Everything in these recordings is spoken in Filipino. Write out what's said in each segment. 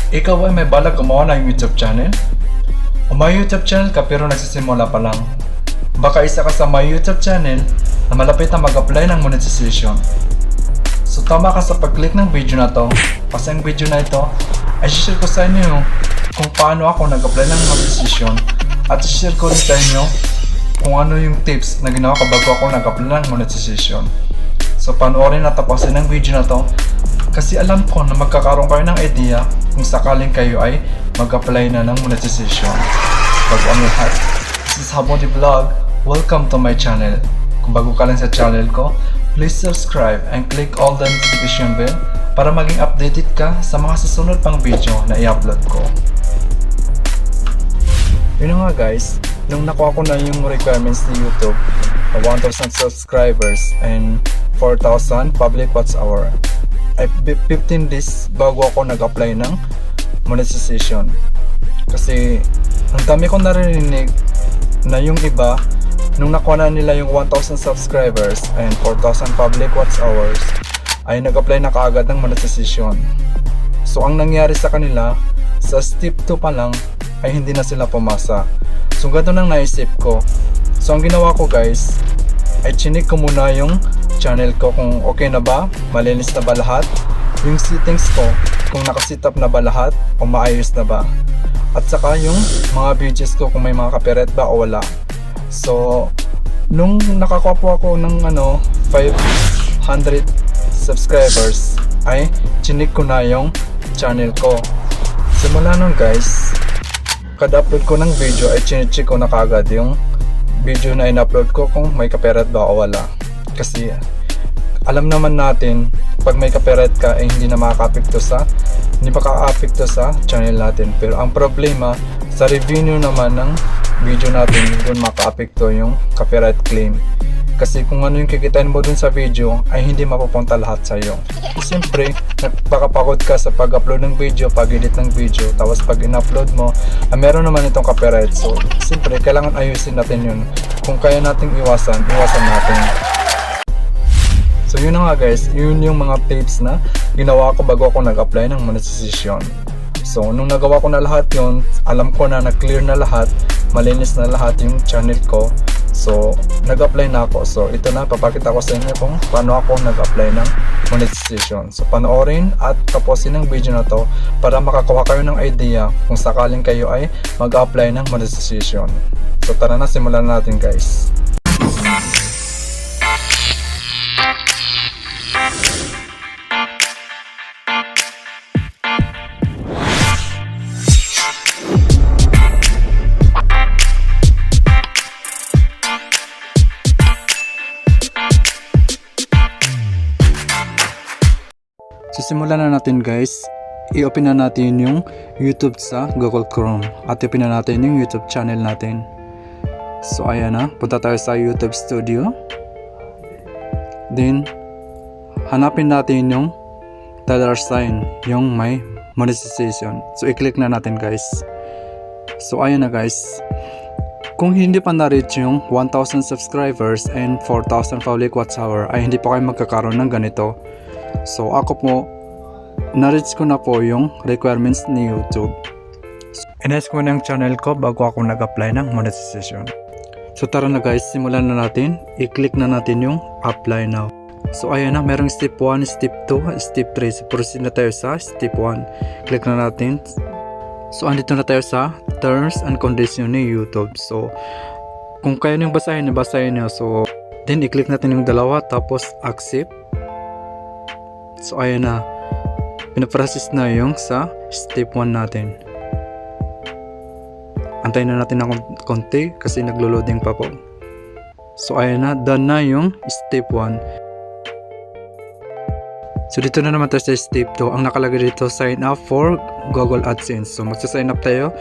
Ikaw ay may balak gumawa ng YouTube channel? O may YouTube channel ka pero nagsisimula pa lang? Baka isa ka sa may YouTube channel na malapit na mag-apply ng monetization. So tama ka sa pag-click ng video na to, kasi ang video na ito ay share ko sa inyo kung paano ako nag-apply ng monetization at share ko rin sa inyo kung ano yung tips na ginawa ko bago ako nag-apply ng monetization. So panoorin at tapusin ang video na to kasi alam ko na magkakaroon kayo ng idea kung sakaling kayo ay mag-apply na ng monetization. Bago ang lahat, this is Habodi Vlog. Welcome to my channel. Kung bago ka lang sa channel ko, please subscribe and click all the notification bell para maging updated ka sa mga susunod pang video na i-upload ko. Yun nga guys, nung nakuha ko na yung requirements ni YouTube, 1,000 subscribers and 4,000 public watch hour, ay 15 days bago ako nag-apply ng monetization. Kasi ang dami ko narinig na yung iba nung nakuha na nila yung 1,000 subscribers and 4,000 public watch hours ay nag-apply na kaagad ng monetization. So ang nangyari sa kanila, sa step 2 pa lang ay hindi na sila pumasa. So ganito nang naisip ko. So ang ginawa ko guys ay chinik ko muna yung channel ko kung okay na ba, malinis na ba lahat, yung settings ko kung nakasit up na ba lahat o maayos na ba, at saka yung mga videos ko kung may mga copyright ba o wala. So nung nakakuha po ako ng 500 subscribers ay chinik ko na yung channel ko. Simula nun guys, kada upload ko ng video ay chinik ko na kaagad yung video na in-upload ko kung may copyright ba o wala. Kasi alam naman natin pag may copyright ka ay hindi makaka-apekto sa channel natin. Pero ang problema sa revenue naman ng video natin, doon maka-apekto yung copyright claim. Kasi kung ano yung kikitain mo dun sa video ay hindi mapupunta lahat sa iyo. Siyempre, nagpakapagod ka sa pag-upload ng video, pag-edit ng video, tapos pag in-upload mo, meron naman itong copyright. So, siyempre, kailangan ayusin natin yun. Kung kaya nating iwasan natin. So, yun na nga guys, yun yung mga tips na ginawa ko bago ako nag-apply ng monetization. So, nung nagawa ko na lahat yun, alam ko na na-clear na lahat, malinis na lahat yung channel ko. So, nag-apply na ako. So, ito na, papakita ko sa inyo kung paano ako nag-apply ng monetization. So, panoorin at tapusin ang video na to para makakuha kayo ng idea kung sakaling kayo ay mag-apply ng monetization. So, tara na, simulan natin guys. So simulan na natin guys, i-open na natin yung YouTube sa Google Chrome at i-open na natin yung YouTube channel natin. So ayan na, punta tayo sa YouTube Studio. Then hanapin natin yung $sign, yung may monetization. So i-click na natin guys. So ayan na guys, kung hindi pa na-reach yung 1,000 subscribers and 4,000 public watch hour ay hindi pa kayo magkakaroon ng ganito. So ako po, na-reach ko na po yung requirements ni YouTube. Inayos ko na yung channel ko bago ako nag-apply ng monetization. So tara na guys, simulan na natin. I-click na natin yung apply now. So ayan na, merong step 1, step 2, step 3. So proceed na tayo sa step 1. Click na natin. So andito na tayo sa terms and conditions ni YouTube. So kung kaya nyo basahin nyo. So then i-click natin yung dalawa tapos accept. So ayan na, pinaprocess na yung sa step 1 natin. Antayin na natin ng konti kasi naglo-loading pa po. So ayan na, done na yung step 1. So dito na naman tayo sa step 2. Ang nakalagay dito, sign up for Google AdSense. So magsa-sign up tayo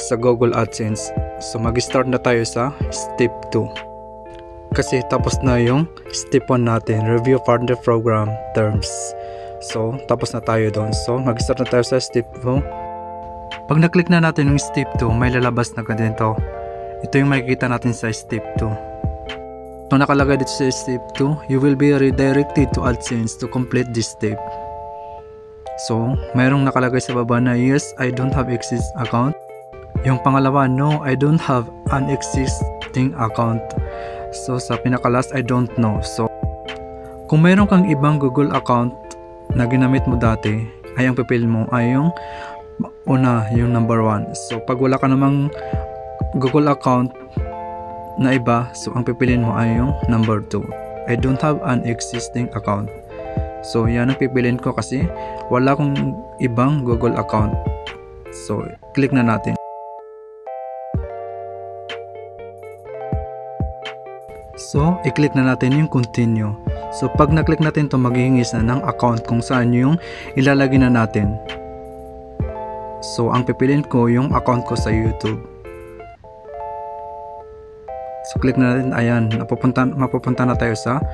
sa Google AdSense. So mag-start na tayo sa step 2. Kasi tapos na yung step 1 natin, review partner program terms. So tapos na tayo doon. So mag-start na tayo sa step 2. Pag na-click na natin yung step 2, may lalabas na ganito. Ito yung makikita natin sa step 2. So nakalagay dito sa step 2, you will be redirected to AdSense to complete this step. So, mayroong nakalagay sa baba na yes, I don't have exist account. Yung pangalawa, no, I don't have an existing account. So, sa pinakalas, I don't know. So, kung mayroon kang ibang Google account na ginamit mo dati, ay ang pipiliin mo ay yung una, yung number 1. So, pag wala ka namang Google account na iba, so ang pipiliin mo ay yung number 2. I don't have an existing account. So, yan ang pipiliin ko kasi wala akong ibang Google account. So, click na natin. So, i-click na natin yung continue. So, pag na-click natin to, maghihingis na ng account kung saan yung ilalagay na natin. So, ang pipiliin ko yung account ko sa YouTube. So, click na natin. Ayan, mapupunta na tayo sa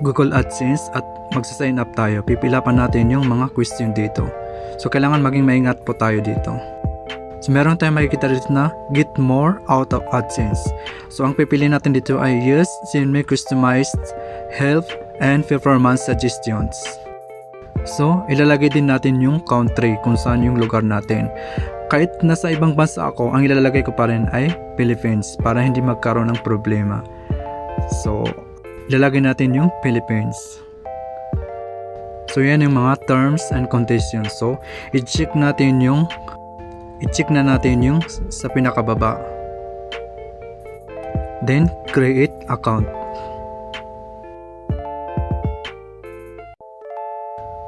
Google AdSense at magsa-sign up tayo. Pipila pa natin yung mga question dito. So, kailangan maging maingat po tayo dito. So, meron tayong makikita dito na get more out of AdSense. So, ang pipiliin natin dito ay yes, send me customized help and performance suggestions. So, ilalagay din natin yung country kung saan yung lugar natin. Kahit nasa ibang bansa ako, ang ilalagay ko pa rin ay Philippines para hindi magkaroon ng problema. So, ilalagay natin yung Philippines. So, yan yung mga terms and conditions. So, i-check na natin yung sa pinakababa. Then, create account.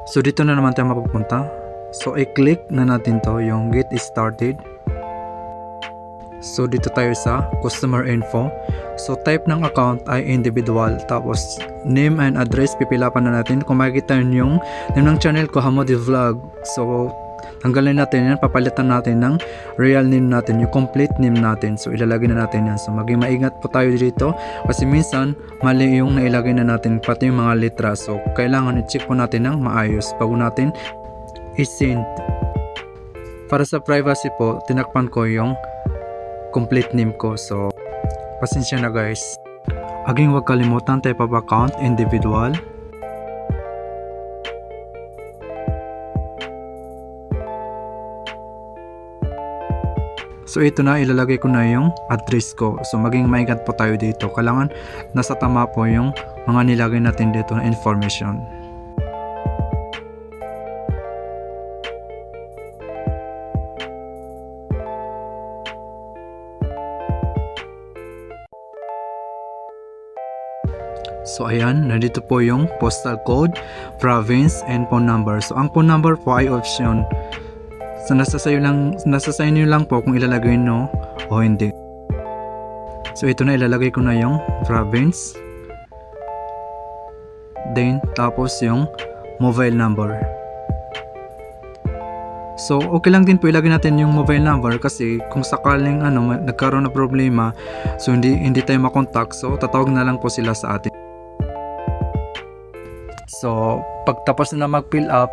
So, dito na naman tayo mapupunta. So, i-click na natin to yung get started. So, dito tayo sa customer info. So, type ng account ay individual. Tapos, name and address, pipila pa na natin. Kung makikita nyo yung name ng channel ko, Hamodi Vlog. So, tanggalin natin yan, papalitan natin ng real name natin, yung complete name natin. So, ilalagay na natin yan. So, maging maingat po tayo dito kasi minsan, mali yung nailagay na natin, pati yung mga litra. So, kailangan i-check po natin ng maayos bago natin i-send. Para sa privacy po, tinakpan ko yung complete name ko. So, pasensya na guys. Aging huwag kalimutan, type of account, individual. So, ito na, ilalagay ko na yung address ko. So, maging maingat po tayo dito. Kailangan nasa tama po yung mga nilagay natin dito na information. So, ayan, nandito po yung postal code, province, and phone number. So, ang phone number po ay option. So, nasa sa inyo lang po kung ilalagay no o hindi. So, ito na, ilalagay ko na yung province. Then, tapos yung mobile number. So, okay lang din po ilagay natin yung mobile number kasi kung sakaling nagkaroon na problema, so hindi tayo makontak, so tatawag na lang po sila sa atin. So, pagtapos na mag-fill up,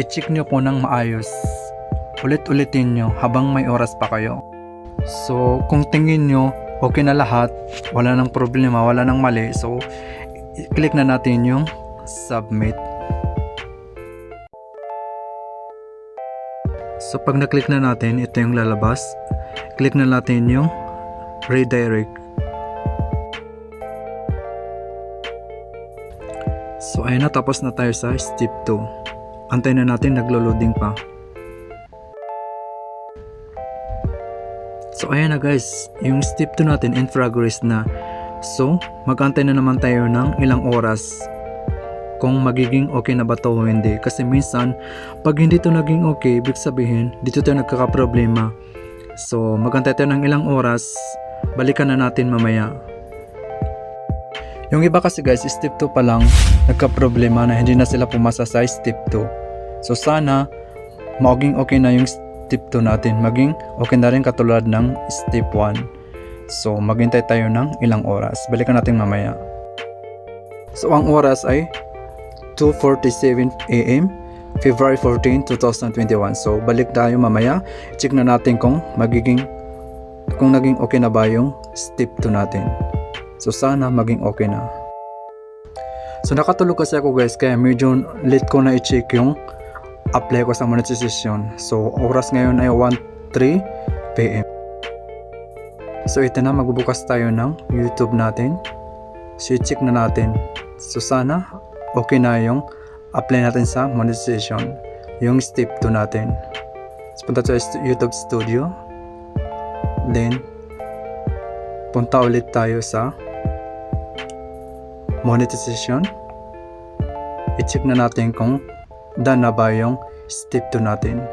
i-check nyo po ng maayos. Ulit-ulitin nyo habang may oras pa kayo. So, kung tingin nyo okay na lahat, wala nang problema, wala nang mali, so i-click na natin yung submit. So, pag na-click na natin, ito yung lalabas. Click na natin yung redirect. So, ayun na, tapos na tayo sa step 2. Antay na natin, naglo-loading pa. So, ayan na guys, yung step 2 natin in progress na. So, mag-antay na naman tayo ng ilang oras kung magiging okay na ba to o hindi. Kasi minsan, pag hindi to naging okay, ibig sabihin, dito tayo nagkakaproblema. So, mag-antay tayo ng ilang oras, balikan na natin mamaya. Yung iba kasi guys, step 2 pa lang, nagka-problema na hindi na sila pumasa sa step 2. So, sana, maging okay na yung step 2 natin, maging okay na rin katulad ng step 1. So, maghintay tayo ng ilang oras. Balikan natin mamaya. So, ang oras ay 2:47 AM, February 14, 2021. So, balik tayo mamaya. Check na natin kung naging okay na ba yung step 2 natin. So, sana maging okay na. So, nakatulog kasi ako guys, kaya medyo late ko na i-check yung apply ko sa monetization. So oras ngayon ay 1:03 PM. So ito na, magbubukas tayo ng YouTube natin. So i-check na natin. So sana okay na yung apply natin sa monetization, yung step 2 natin. So punta tayo sa YouTube Studio, then punta ulit tayo sa monetization. I-check na natin kung done na ba yung step 2 natin.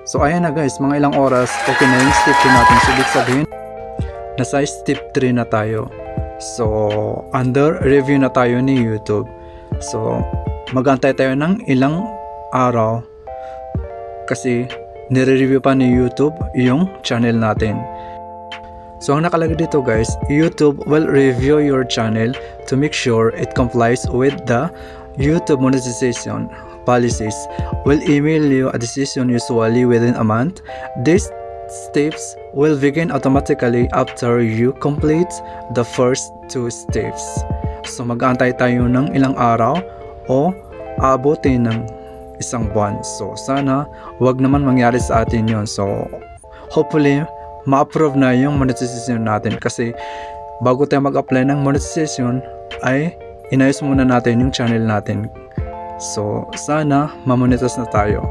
So ayan na guys, mga ilang oras okay na yung step 2 natin. So ibig sabihin nasa step 3 na tayo. So under review na tayo ni YouTube. So mag-antay tayo ng ilang araw kasi nire-review pa ni YouTube yung channel natin. So ang nakalagay dito guys, YouTube will review your channel to make sure it complies with the YouTube monetization policies. Will email you a decision usually within a month. These steps will begin automatically after you complete the first 2 steps. So mag-aantay tayo ng ilang araw o aabutin ng isang buwan. So sana wag naman mangyari sa atin yon. So hopefully ma-approve na yung monetization natin, kasi bago tayo mag-apply ng monetization ay inayos muna natin yung channel natin. So sana ma-monetize na tayo.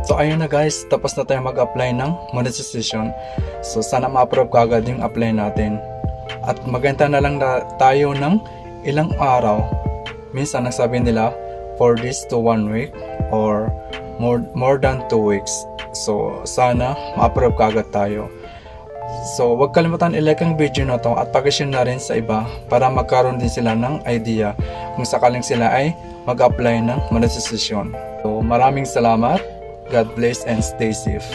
So ayun na guys, tapos na tayo mag-apply ng monetization. So sana ma-approve kagad yung apply natin. At maganda na lang na tayo ng ilang araw. Minsan nagsabi nila 4 days to 1 week or more than 2 weeks. So sana ma-approve kagad tayo. So wag kalimutan i-like ang video na to at pag-share na rin sa iba para magkaroon din sila ng idea kung sakaling sila ay mag-apply ng monetization. So maraming salamat. God bless and stay safe.